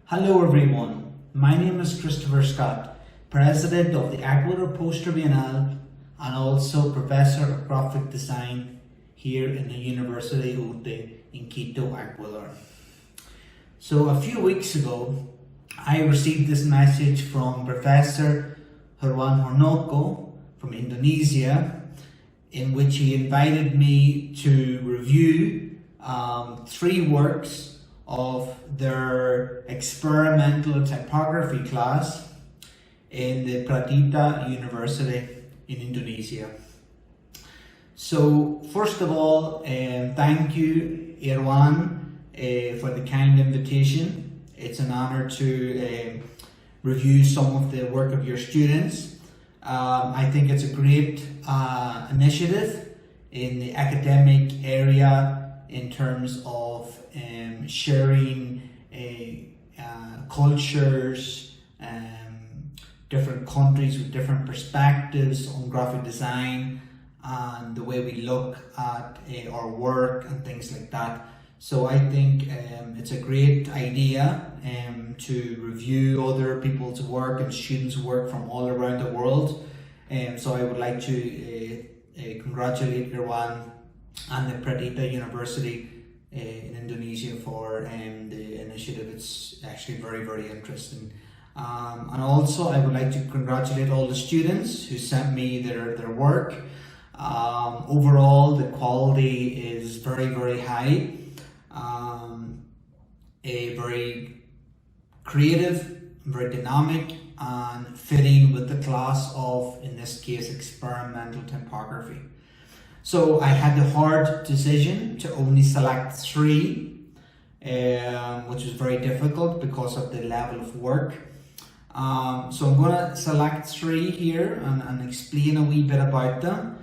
Hello everyone, my name is Christopher Scott, President of the Ecuador Poster Bienal and also Professor of Graphic Design here in the University UTE in Quito, Ecuador. So a few weeks ago, I received this message from Professor Irwan Harnoko from Indonesia, in which he invited me to review 3 works of their experimental typography class in the Pradita University in Indonesia. So first of all, thank you Irwan for the kind invitation. It's an honor to review some of the work of your students. I think it's a great initiative in the academic area in terms of sharing cultures, different countries with different perspectives on graphic design and the way we look at our work and things like that. So I think it's a great idea to review other people's work and students' work from all around the world. So I would like to congratulate Irwan and the Pradita University in Indonesia for the initiative. It's actually very, very interesting. And also I would like to congratulate all the students who sent me their work. Overall, the quality is very, very high. Very creative, very dynamic, and fitting with the class of, in this case, experimental typography. So I had the hard decision to only select 3, which was very difficult because of the level of work. So I'm going to select 3 here and explain a wee bit about them.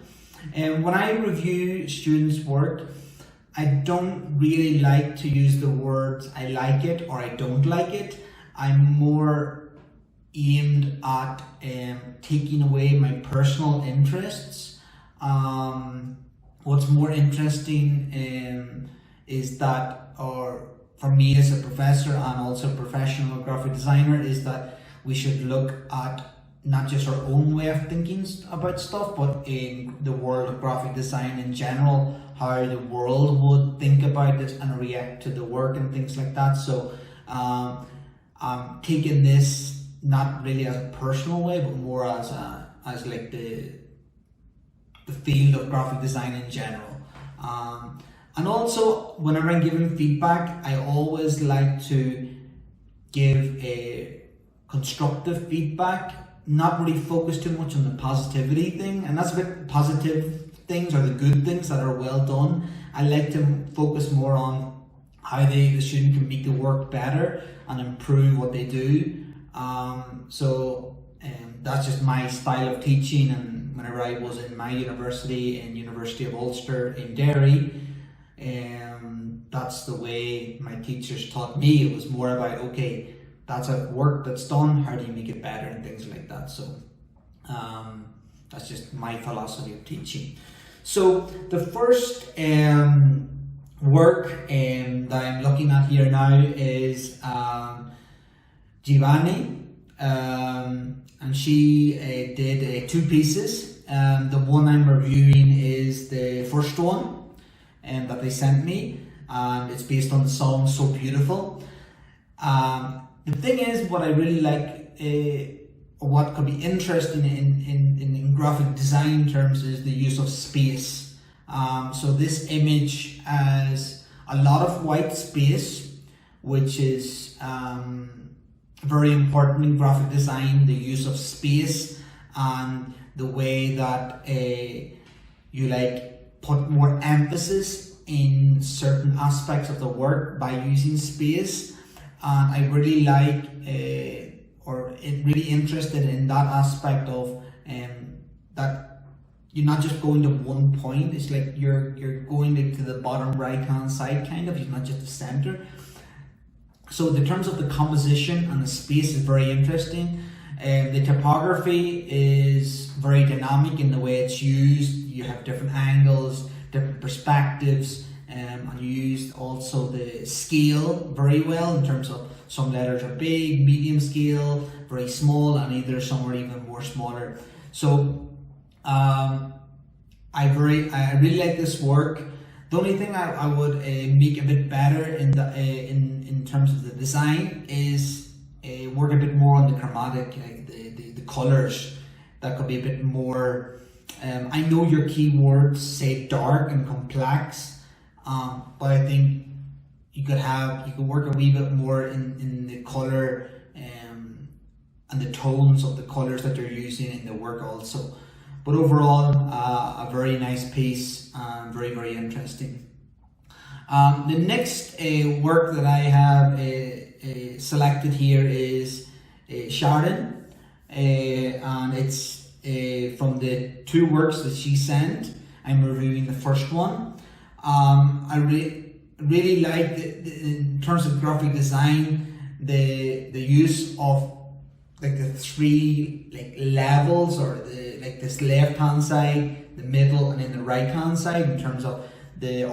And when I review students' work, I don't really like to use the words I like it or I don't like it. I'm more aimed at taking away my personal interests. What's more interesting is that, or for me as a professor and also a professional graphic designer, is that we should look at not just our own way of thinking about stuff, but in the world of graphic design in general, how the world would think about it and react to the work and things like that. So I'm taking this not really as a personal way, but more as like the field of graphic design in general. And also, whenever I'm giving feedback, I always like to give a constructive feedback, not really focus too much on the positivity thing, and that's about positive things or the good things that are well done. I like to focus more on how the student can make the work better and improve what they do. That's just my style of teaching, and whenever I was in my university, in University of Ulster in Derry, that's the way my teachers taught me. It was more about, okay, that's a work that's done, how do you make it better and things like that. So that's just my philosophy of teaching. So the first work that I'm looking at here now is Giovanni, and she did 2 pieces. The one I'm reviewing is the first one that they sent me, and it's based on the song So Beautiful. The thing is, what I really like, or what could be interesting in graphic design terms, is the use of space. So this image has a lot of white space, which is very important in graphic design, the use of space and the way that you put more emphasis in certain aspects of the work by using space. And I really like or really interested in that aspect of that you're not just going to one point. It's like you're going to the bottom right hand side, kind of. It's not just the center. So in terms of the composition and the space is very interesting. The typography is very dynamic in the way it's used. You have different angles, different perspectives, and you used also the scale very well in terms of some letters are big, medium scale, very small, and either some are even more smaller. So I really like this work. The only thing I would make a bit better in terms of the design is work a bit more on the chromatic, like the colors. That could be a bit more. I know your keywords say dark and complex, but I think you could work a wee bit more in the color and the tones of the colors that you're using in the work also. But overall, a very nice piece, very, very interesting. The next work that I have selected here is Chardon, and it's from the two works that she sent. I'm reviewing the first one. I really like in terms of graphic design, the use of like the three like levels, or like this left hand side, the middle, and then the right hand side, in terms of the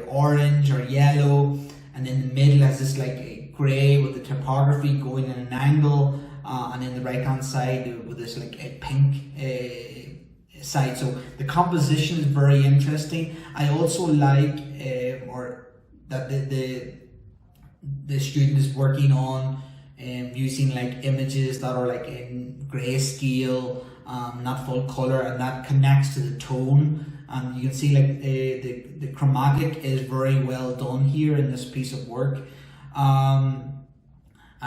orange or yellow, and then the middle has this like a grey with the typography going in an angle, and then the right hand side with this like a pink side. So the composition is very interesting. I also like or that the student is working on using like images that are like in grayscale, not full color, and that connects to the tone. And you can see like the chromatic is very well done here in this piece of work, and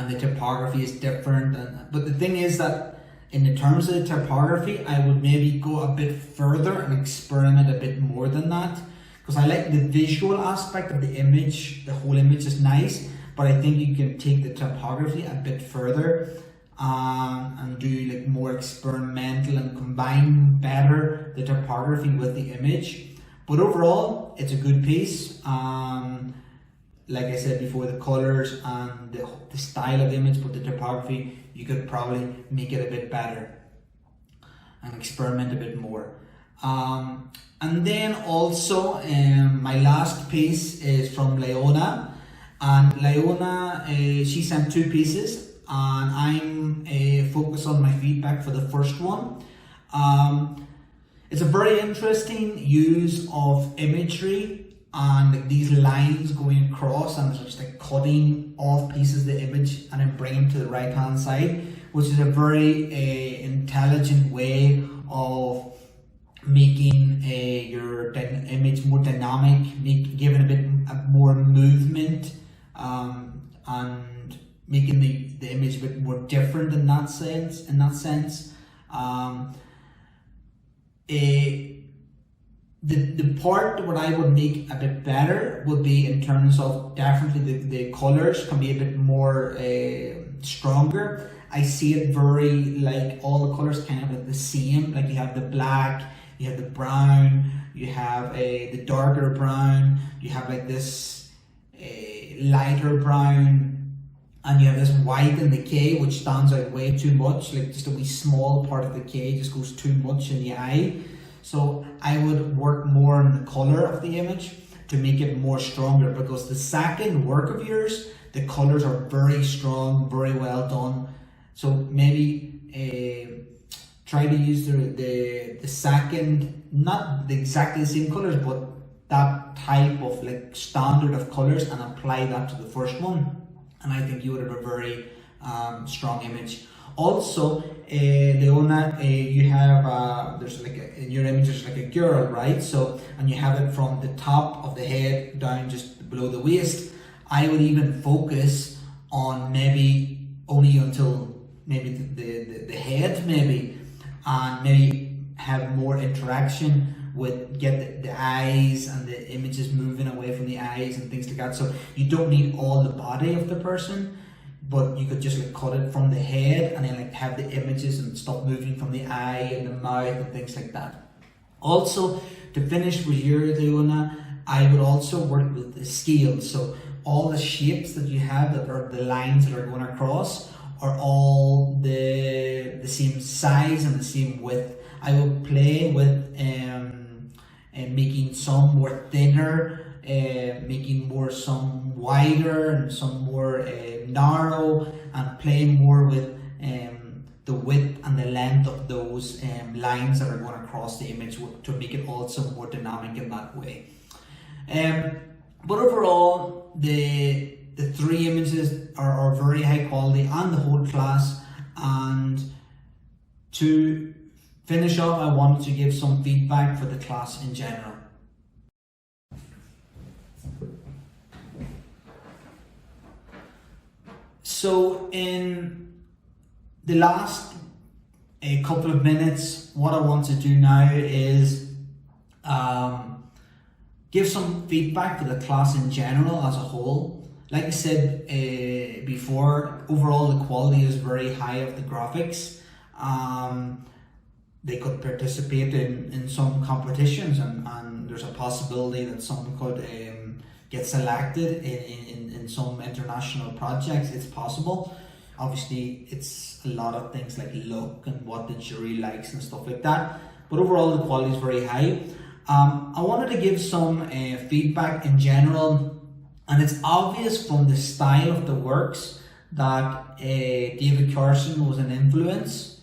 the typography is different. But the thing is that in the terms of the typography, I would maybe go a bit further and experiment a bit more than that, because I like the visual aspect of the image. The whole image is nice, but I think you can take the typography a bit further and do like more experimental and combine better the typography with the image. But overall, it's a good piece. Like I said before, the colors and the style of the image, but the typography, you could probably make it a bit better and experiment a bit more. And then also my last piece is from Lyna, and Lyna, she sent two pieces, and I'm focused on my feedback for the first one. It's a very interesting use of imagery and like these lines going across, and just like cutting off pieces of the image and then bringing them to the right hand side, which is a very intelligent way of making your image more dynamic, giving a bit more movement, and making the image a bit more different in that sense. The part what I would make a bit better would be in terms of definitely the colors can be a bit more stronger. I see it very like all the colors kind of like the same, like you have the black, you have the brown, you have the darker brown, you have like this lighter brown, and you have this white in the K, which stands out way too much, like just a wee small part of the K just goes too much in the eye. So I would work more on the color of the image to make it more stronger, because the second work of yours, the colors are very strong, very well done. So maybe try to use the second, not exactly the same colors, but that type of like standard of colors, and apply that to the first one. And I think you would have a very strong image. Also, Leona, you have there's like in your image there's like a girl, right? So, and you have it from the top of the head down just below the waist. I would even focus on maybe only until maybe the head, maybe, and maybe have more interaction with the eyes and the images moving away from the eyes and things like that. So you don't need all the body of the person, but you could just like cut it from the head and then like have the images and stuff moving from the eye and the mouth and things like that. Also, to finish with your Leona, I would also work with the scales. So all the shapes that you have, that are the lines that are going across, are all the same size and the same width. I will play with making some more thinner making more some wider and some more narrow, and playing more with the width and the length of those lines that are going across the image to make it also more dynamic in that way. But overall, the three images are very high quality, and the whole class. And to finish off, I wanted to give some feedback for the class in general. So in the last couple of minutes, what I want to do now is give some feedback to the class in general as a whole. Like I said before, overall the quality is very high of the graphics. They could participate in some competitions, and there's a possibility that some could get selected in some international projects. It's possible. Obviously, it's a lot of things like luck and what the jury likes and stuff like that. But overall, the quality is very high. I wanted to give some feedback in general, and it's obvious from the style of the works that David Carson was an influence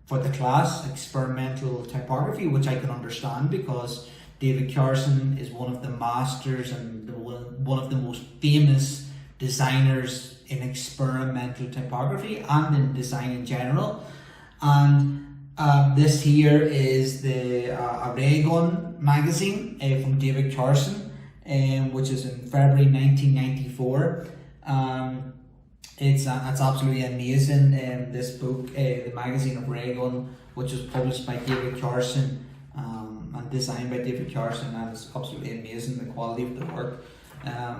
for the class, experimental typography, which I can understand, because David Carson is one of the masters and one of the most famous designers in experimental typography and in design in general. And this here is the Irwan magazine from David Carson, which is in February 1994. It's absolutely amazing. This book, the magazine of Irwan, which was published by David Carson and designed by David Carson, and it's absolutely amazing, the quality of the work.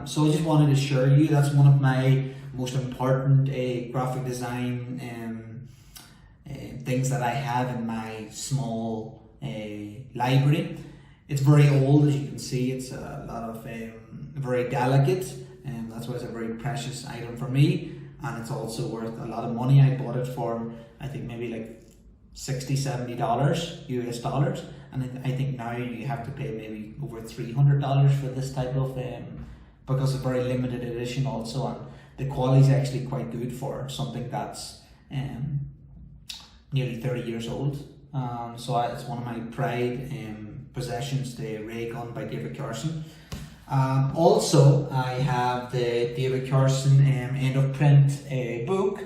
So I just wanted to share you, that's one of my most important graphic design things that I have in my small library. It's very old, as you can see. It's a lot of very delicate, and that's why it's a very precious item for me, and it's also worth a lot of money. I bought it for, I think, maybe like $60-70 US dollars, and I think now you have to pay maybe over $300 for this type of because it's a very limited edition also, and the quality is actually quite good for something that's nearly 30 years old. So it's one of my pride possessions, the Ray Gun by David Carson. Also, I have the David Carson end of print book,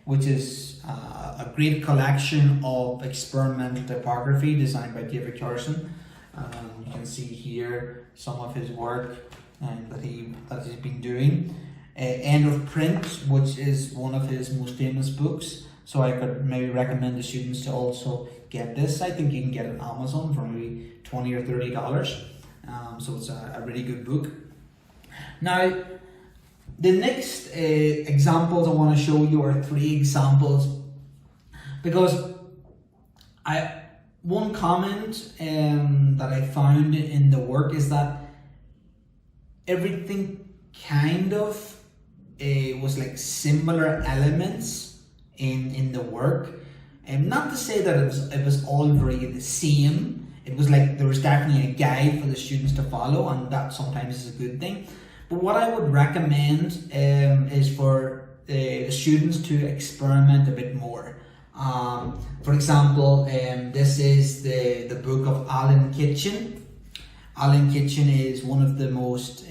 which is a great collection of experimental typography designed by David Carson. You can see here some of his work that he's been doing. End of Print, which is one of his most famous books, so I could maybe recommend the students to also get this. I think you can get it on Amazon for maybe $20 or $30. So it's a really good book. Now, the next examples I want to show you are 3 examples, because one comment that I found in the work is that everything kind of was like similar elements in the work, and not to say that it was all very the same. It was like there was definitely a guide for the students to follow, and that sometimes is a good thing. But what I would recommend is for the students to experiment a bit more. For example, this is the book of Alan Kitchen. Alan Kitchen is one of the most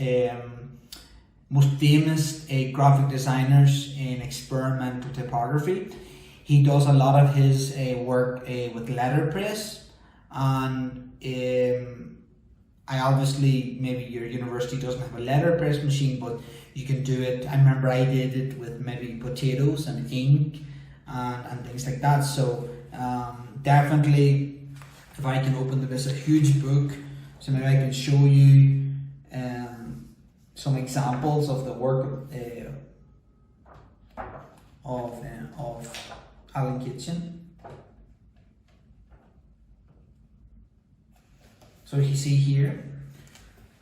famous graphic designers in experimental typography. He does a lot of his work with letterpress, and I obviously, maybe your university doesn't have a letterpress machine, but you can do it. I remember I did it with maybe potatoes and ink and things like that. So definitely, if I can open this, a huge book, so maybe I can show you some examples of the work of Alan Kitchen. So you see here,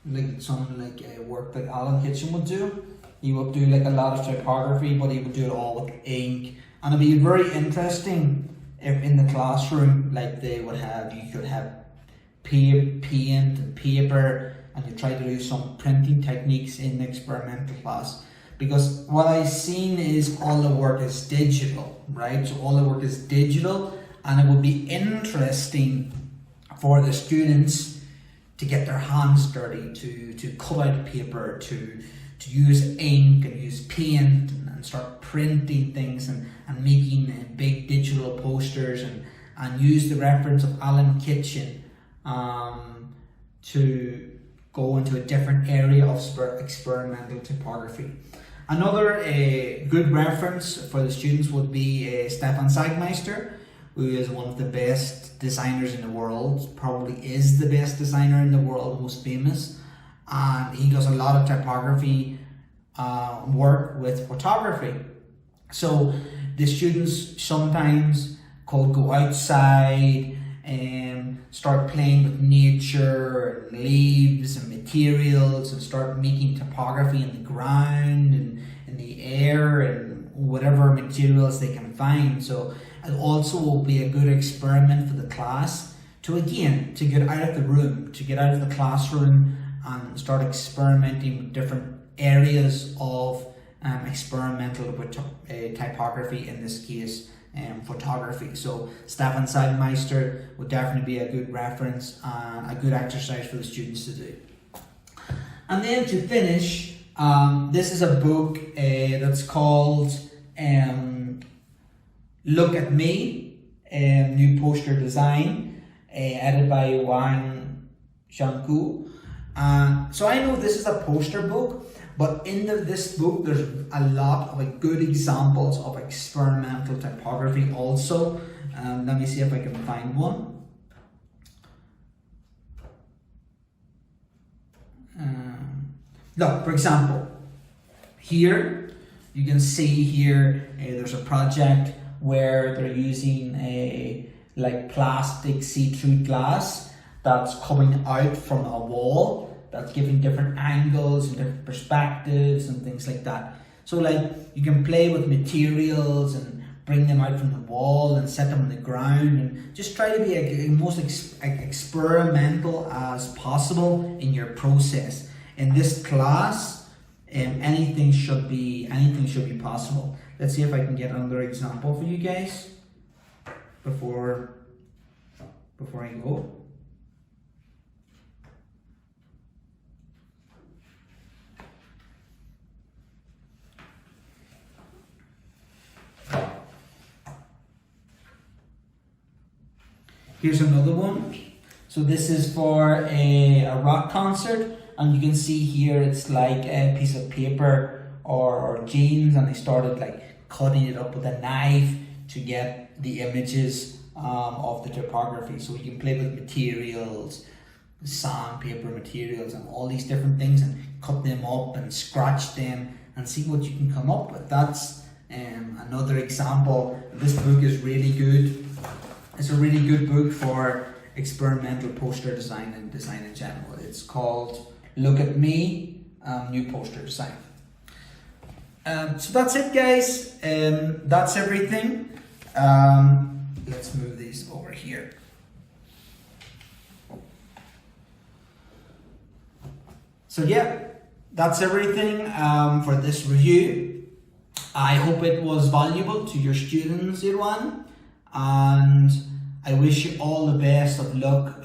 like something like work that Alan Kitchen would do. He would do like a lot of typography, but he would do it all with ink, and it'd be very interesting if in the classroom, like they would have, you could have paint and paper, and you try to do some printing techniques in the experimental class. Because what I've seen is all the work is digital, right? So all the work is digital, and it would be interesting for the students to get their hands dirty, to cut out paper, to use ink and use paint and start printing things and making big digital posters and use the reference of Alan Kitchen to go into a different area of experimental typography. Another good reference for the students would be Stefan Sagmeister, who is one of the best designers in the world, probably is the best designer in the world, most famous. And he does a lot of typography work with photography. So the students sometimes could go outside and start playing with nature and leaves and materials and start making typography in the ground and in the air and whatever materials they can find. So it also will be a good experiment for the class to get out of the room, to get out of the classroom and start experimenting with different areas of experimental with typography, in this case photography. So Stefan Sagmeister would definitely be a good reference and a good exercise for the students to do. And then to finish, this is a book that's called Look at Me, New Poster Design, edited by Irwan. So I know this is a poster book, but in this book there's a lot of good examples of experimental typography also. Let me see if I can find one. Look, for example, here you can see here there's a project where they're using a plastic see-through glass that's coming out from a wall, that's giving different angles and different perspectives and things like that. So you can play with materials and bring them out from the wall and set them on the ground and just try to be as most experimental as possible in your process. In this class, anything should be possible. Let's see if I can get another example for you guys before I go. Here's another one. So this is for a rock concert, and you can see here it's like a piece of paper or jeans, and they started cutting it up with a knife to get the images of the typography. So you can play with materials, sandpaper materials and all these different things, and cut them up and scratch them and see what you can come up with. That's another example. This book is really good. It's a really good book for experimental poster design and design in general. It's called Look at Me, New Poster Design. So that's it, guys. That's everything. Let's move these over here. So yeah, that's everything for this review. I hope it was valuable to your students, Irwan. And I wish you all the best of luck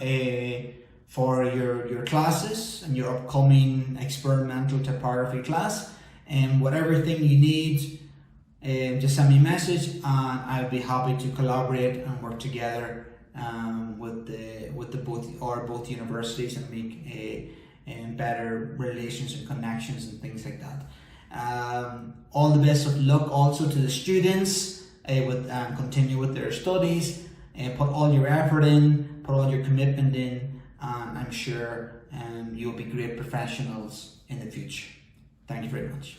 for your classes and your upcoming experimental typography class. And whatever thing you need, just send me a message, and I'll be happy to collaborate and work together with both universities and make better relations and connections and things like that. All the best of luck also to the students. Continue with their studies and put all your effort in, put all your commitment in, and I'm sure you'll be great professionals in the future. Thank you very much.